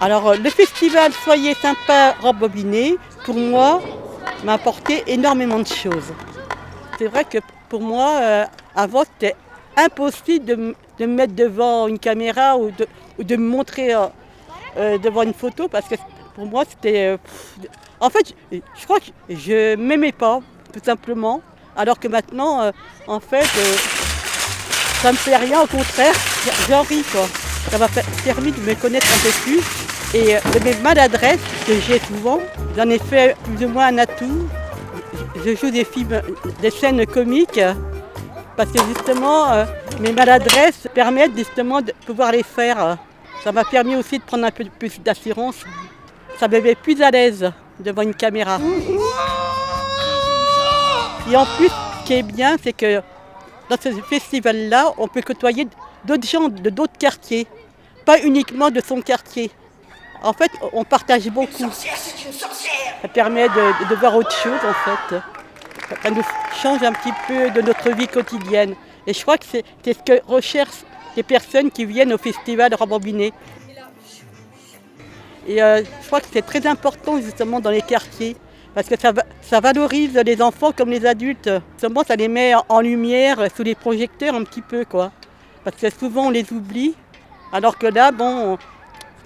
Alors, le festival Soyez sympa, rembobiné, pour moi, m'a apporté énormément de choses. C'est vrai que pour moi, avant, c'était impossible de me mettre devant une caméra ou de me montrer devant une photo parce que pour moi, c'était... en fait, je crois que je m'aimais pas, tout simplement. Alors que maintenant, en fait, ça me fait rien, au contraire, j'en ris, quoi. Ça m'a permis de me connaître un peu plus. Et de mes maladresses que j'ai souvent, j'en ai fait plus ou moins un atout. Je joue des films, des scènes comiques, parce que justement, mes maladresses permettent justement de pouvoir les faire. Ça m'a permis aussi de prendre un peu plus d'assurance. Ça me met plus à l'aise devant une caméra. Et en plus, ce qui est bien, c'est que dans ce festival-là, on peut côtoyer d'autres gens de d'autres quartiers, pas uniquement de son quartier. En fait, on partage beaucoup. Une sorcière, c'est une sorcière. Ça permet de voir autre chose, en fait. Ça nous change un petit peu de notre vie quotidienne. Et je crois que c'est ce que recherchent les personnes qui viennent au festival Rembobiné. Et je crois que c'est très important justement dans les quartiers, parce que ça valorise les enfants comme les adultes. Justement, ça les met en lumière sous les projecteurs un petit peu, quoi. Parce que souvent on les oublie, alors que là, bon,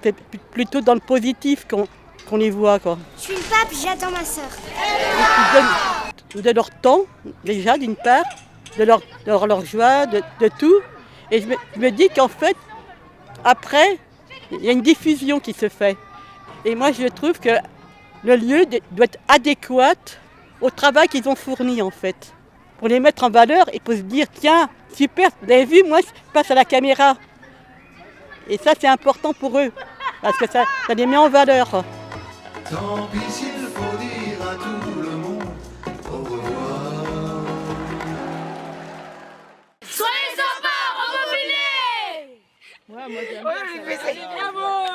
c'est plutôt dans le positif qu'on les voit, quoi. Je suis le pape, j'attends ma sœur. De leur temps, déjà, d'une part, de leur joie, de tout. Et je me dis qu'en fait, après, il y a une diffusion qui se fait. Et moi, je trouve que le lieu doit être adéquat au travail qu'ils ont fourni, en fait. Pour les mettre en valeur et pour se dire, tiens, super, vous avez vu, moi, je passe à la caméra. Et ça, c'est important pour eux, parce que ça les met en valeur. Tant pis s'il faut dire à tout le monde au revoir. Soyez sympas, rembobiné! Ouais, moi j'aime bien. Bravo!